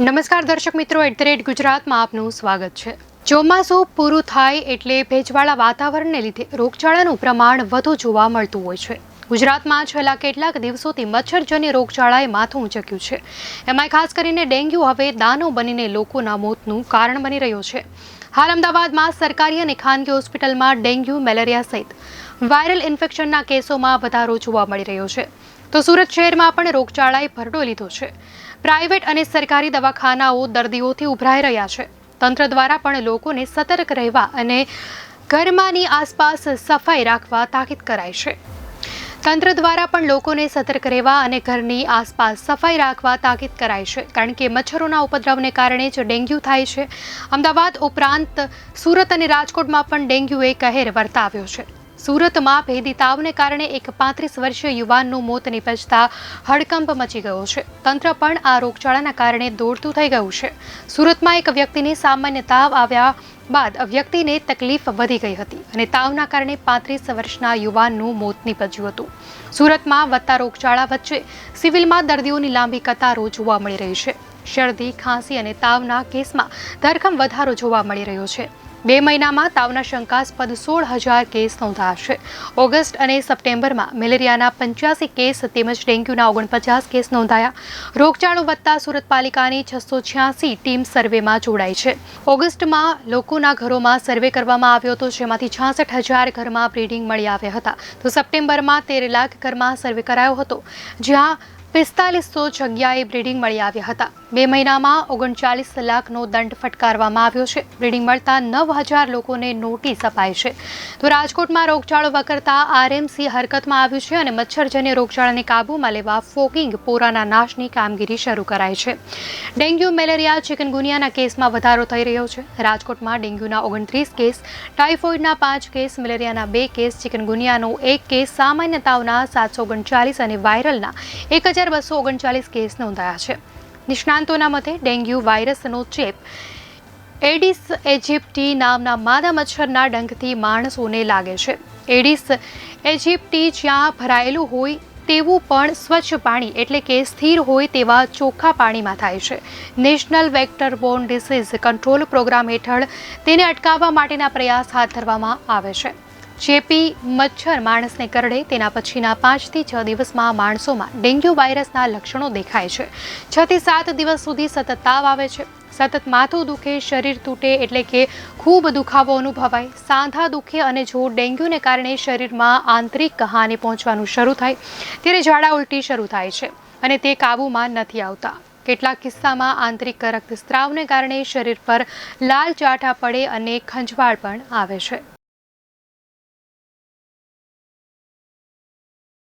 નમસ્કાર દર્શક મિત્રો, @ગુજરાતમાં આપનું સ્વાગત છે। ચોમાસું પૂરું થાય એટલે ભેજવાળા વાતાવરણને લીધે રોગચાળાનું પ્રમાણ વધુ જોવા મળતું હોય છે। ગુજરાતમાં છેલ્લા કેટલાક દિવસોથી મચ્છરજન્ય રોગચાળાએ માથું ઊંચક્યું છે। એમાંય ખાસ કરીને ડેન્ગ્યુ હવે દાનવ બનીને લોકોના મોતનું કારણ બની રહ્યો છે। હાલ અમદાવાદમાં સરકારી અને ખાનગી હોસ્પિટલમાં ડેન્ગ્યુ, મેલેરિયા સહિત વાયરલ ઇન્ફેક્શનના કેસોમાં વધારો જોવા મળી રહ્યો છે। તો સુરત શહેરમાં પણ રોગચાળાએ ભરડો લીધો છે। પ્રાઇવેટ અને સરકારી દવાખાનાઓ દર્દીઓથી ઉભરાઈ રહ્યા છે। તંત્ર દ્વારા પણ લોકોને સતર્ક રહેવા અને ઘરની આસપાસ સફાઈ રાખવા તાકીદ કરાઈ છે। તંત્ર દ્વારા પણ લોકોને સતર્ક રહેવા અને ઘરની આસપાસ સફાઈ રાખવા તાકીદ કરાઈ છે, કારણ કે મચ્છરોના ઉપદ્રવને કારણે જ ડેન્ગ્યુ થાય છે। અમદાવાદ ઉપરાંત સુરત અને રાજકોટમાં પણ ડેન્ગ્યુએ કહેર વર્તાવ્યો છે। સુરતમાં ભેદી તાવને કારણે એક 35 વર્ષીય યુવાનનું મોત નિપજતા હડકંપ મચી ગયો છે। તંત્ર પણ આ રોગચાળાના કારણે દોડતું થઈ ગયું છે। સુરતમાં એક વ્યક્તિને સામાન્ય તાવ આવ્યા બાદ વ્યક્તિને તકલીફ વધી ગઈ હતી અને તાવના કારણે 35 વર્ષના યુવાનનું મોત નિપજ્યું હતું। સુરતમાં વધતા રોગચાળા વચ્ચે સિવિલમાં દર્દીઓની લાંબી કતારો જોવા મળી રહી છે। શરદી, ખાંસી અને તાવના કેસમાં ધરખમ વધારો જોવા મળી રહ્યો છે। 2 મહિનામાં તાવના શંકાસ્પદ 16,000 કેસ નોંધાયા છે। ઓગસ્ટ અને સપ્ટેમ્બરમાં મેલેરિયાના 85 કેસ તેમજ ડેન્ગ્યુના 49 કેસ નોંધાયા। રોગચાળો વધતા સુરત પાલિકાની 686 ટીમ સર્વેમાં જોડાઈ છે। ઓગસ્ટમાં લોકોના ઘરોમાં સર્વે કરવામાં આવ્યો હતો, જેમાંથી 66,000 ઘરમાં બ્રીડિંગ મળી આવ્યા હતા। તો સપ્ટેમ્બરમાં 13 લાખ ઘરમાં સર્વે કરાયો હતો, જ્યાં 4500 જગ્યાએ બ્રીડિંગ મળી આવ્યા હતા। 2 મહિનામાં 39 લાખનો દંડ ફટકારવામાં આવ્યો છે। બ્રીડિંગ મળતા 9,000 લોકોને નોટિસ અપાઈ છે। તો રાજકોટમાં રોગચાળો વકરતા RMC હરકતમાં આવ્યું છે અને મચ્છરજન્ય રોગચાળાને કાબૂમાં લેવા ફોગિંગ પોરાના નાશની કામગીરી શરૂ કરાઈ છે। ડેન્ગ્યુ, મેલેરિયા, ચિકનગુનિયાના કેસમાં વધારો થઈ રહ્યો છે। રાજકોટમાં ડેન્ગ્યુના 29 કેસ, ટાઇફોઇડના 5 કેસ, મેલેરિયાના 2 કેસ, ચિકનગુનિયાનો 1 કેસ, સામાન્ય તાવના 739 અને વાયરલના 1,239 કેસ નોંધાયા છે। નિષ્ણાંતોના મતે ડેન્ગ્યુ વાયરસનો ચેપ એડિસ એજિપ્ટી નામના માદા મચ્છરના ડંખથી માણસોને લાગે છે। એડિસ એજિપ્ટી જ્યાં ભરાયેલું હોય તેવું પણ સ્વચ્છ પાણી એટલે કે સ્થિર હોય તેવા ચોખ્ખા પાણીમાં થાય છે। National vector borne disease control programme હેઠળ તેને અટકાવવા માટેના પ્રયાસ હાથ ધરવામાં આવે છે। ચેપી મચ્છર માણસને કરડે તેના પછીના 5 થી 6 દિવસમાં માણસોમાં ડેન્ગ્યુ વાયરસના લક્ષણો દેખાય છે। 6 થી 7 દિવસ સુધી સતત તાવ આવે છે, સતત માથું દુખે, શરીર તૂટે એટલે કે ખૂબ દુખાવો અનુભવાય, સાંધા દુખે અને જો ડેન્ગ્યુને કારણે શરીરમાં આંતરિક હાનિ પહોંચવાનું શરૂ થાય ત્યારે ઝાડા ઉલટી શરૂ થાય છે અને તે કાબૂમાં નથી આવતા। કેટલાક કિસ્સામાં આંતરિક રક્તસ્રાવને કારણે શરીર પર લાલ ચાઠા પડે અને ખંજવાળ પણ આવે છે।